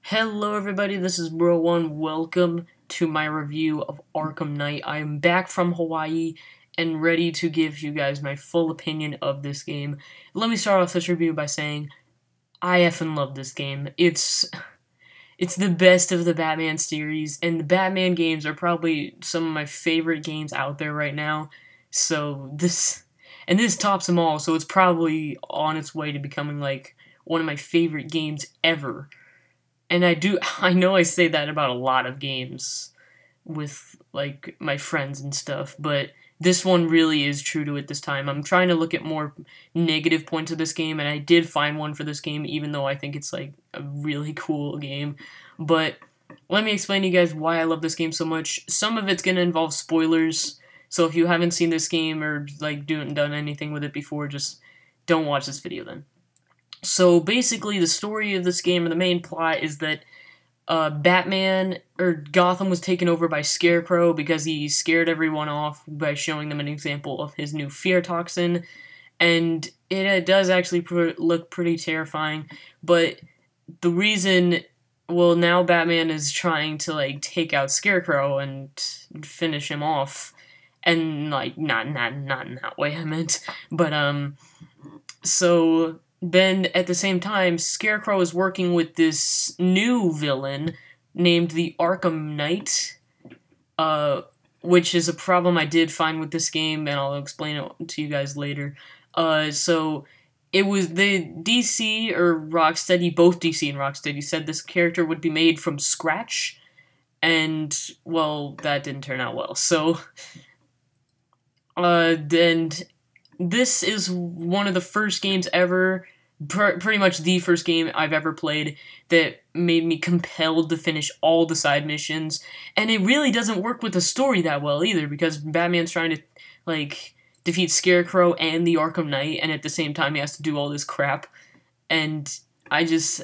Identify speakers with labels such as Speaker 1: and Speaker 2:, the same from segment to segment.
Speaker 1: Hello everybody, this is Bro1. Welcome to my review of Arkham Knight. I am back from Hawaii and ready to give you guys my full opinion of this game. Let me start off this review by saying I effing love this game. It's the best of the Batman series, and the Batman games are probably some of my favorite games out there right now. So this tops them all, so it's probably on its way to becoming like one of my favorite games ever. And I know I say that about a lot of games with, like, my friends and stuff, but this one really is true to it this time. I'm trying to look at more negative points of this game, and I did find one for this game, even though I think it's, like, a really cool game. But let me explain to you guys why I love this game so much. Some of it's going to involve spoilers, so if you haven't seen this game or, like, done anything with it before, just don't watch this video then. So basically, the story of this game, or the main plot, is that Batman, or Gotham, was taken over by Scarecrow because he scared everyone off by showing them an example of his new fear toxin, and it does actually look pretty terrifying, but the reason, well, now Batman is trying to, like, take out Scarecrow and finish him off, and, like, not in that way I meant, but, so then, at the same time, Scarecrow is working with this new villain named the Arkham Knight, which is a problem I did find with this game, and I'll explain it to you guys later. So, it was the DC, or Rocksteady, both DC and Rocksteady, said this character would be made from scratch, and, well, that didn't turn out well. So, then this is one of the first games ever, pretty much the first game I've ever played, that made me compelled to finish all the side missions, and it really doesn't work with the story that well either, because Batman's trying to, like, defeat Scarecrow and the Arkham Knight, and at the same time he has to do all this crap, and I just,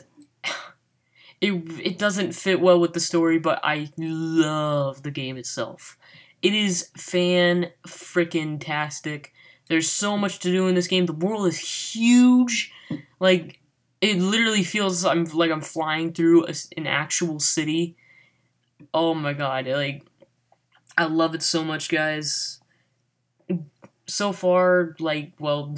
Speaker 1: it doesn't fit well with the story, but I love the game itself. It is fan-frickin-tastic. There's so much to do in this game. The world is huge. Like, it literally feels like I'm flying through an actual city. Oh my god, like, I love it so much, guys. So far, like, well,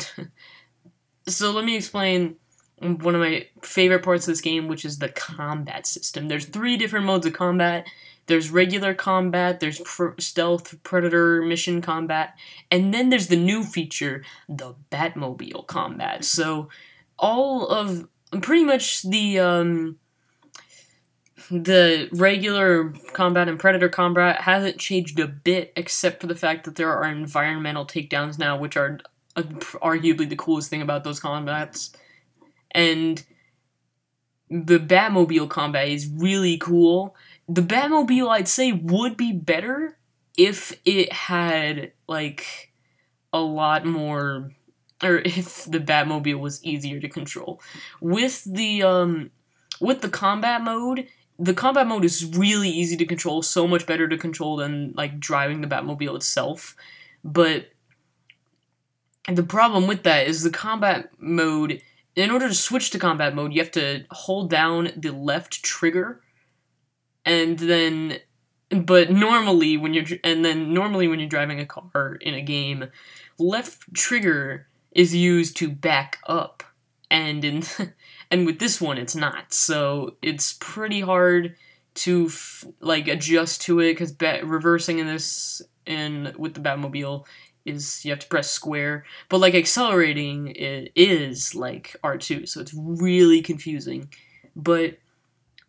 Speaker 1: so let me explain one of my favorite parts of this game, which is the combat system. There's 3 different modes of combat. There's regular combat, there's stealth, predator, mission combat, and then there's the new feature, the Batmobile combat. So, all of, pretty much the regular combat and predator combat hasn't changed a bit, except for the fact that there are environmental takedowns now, which are arguably the coolest thing about those combats. And the Batmobile combat is really cool. The Batmobile, I'd say, would be better if it had, like, a lot more, or if the Batmobile was easier to control. With the combat mode is really easy to control, so much better to control than, like, driving the Batmobile itself. But the problem with that is the combat mode, in order to switch to combat mode, you have to hold down the left trigger, and then, but normally when you're driving a car in a game, left trigger is used to back up, and and with this one it's not, so it's pretty hard to like adjust to it, because reversing in this, and with the Batmobile, is you have to press square, but like accelerating it is like R2, so it's really confusing. But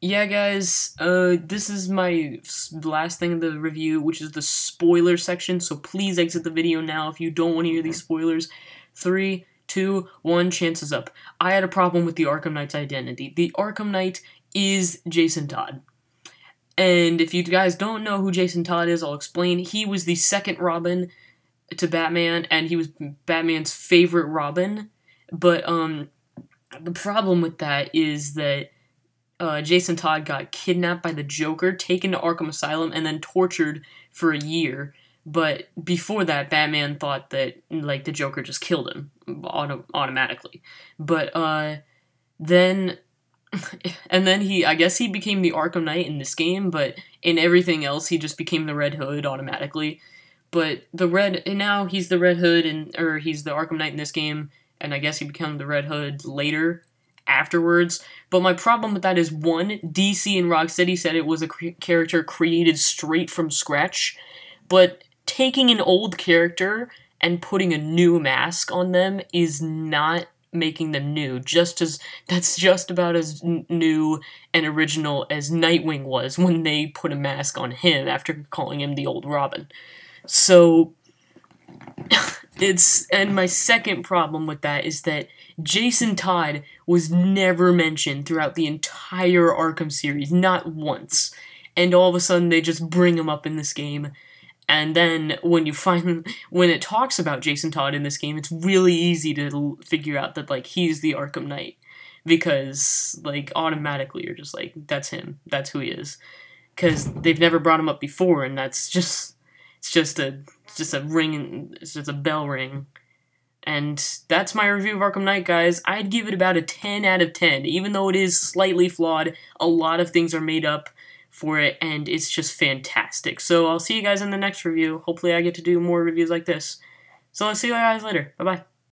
Speaker 1: yeah, guys, this is my last thing in the review, which is the spoiler section, so please exit the video now if you don't want to hear these spoilers. 3, 2, 1, chances up. I had a problem with the Arkham Knight's identity. The Arkham Knight is Jason Todd. And if you guys don't know who Jason Todd is, I'll explain. He was the second Robin to Batman, and he was Batman's favorite Robin, but, the problem with that is that Jason Todd got kidnapped by the Joker, taken to Arkham Asylum, and then tortured for a year. But before that, Batman thought that, like, the Joker just killed him automatically. But then And then I guess he became the Arkham Knight in this game, but in everything else he just became the Red Hood automatically. But and now he's the Red Hood, or he's the Arkham Knight in this game, and I guess he became the Red Hood later, afterwards. But my problem with that is, one, DC and Rocksteady said it was a character created straight from scratch, but taking an old character and putting a new mask on them is not making them new. That's just about as new and original as Nightwing was when they put a mask on him after calling him the old Robin. So, and my second problem with that is that Jason Todd was never mentioned throughout the entire Arkham series, not once. And all of a sudden they just bring him up in this game. And then when it talks about Jason Todd in this game, it's really easy to figure out that, like, he's the Arkham Knight. Because, like, automatically you're just like, that's him. That's who he is. Because they've never brought him up before, and it's just a ring, it's just a bell ring. And that's my review of Arkham Knight, guys. I'd give it about a 10 out of 10. Even though it is slightly flawed, a lot of things are made up for it, and it's just fantastic. So I'll see you guys in the next review. Hopefully I get to do more reviews like this. So I'll see you guys later. Bye-bye.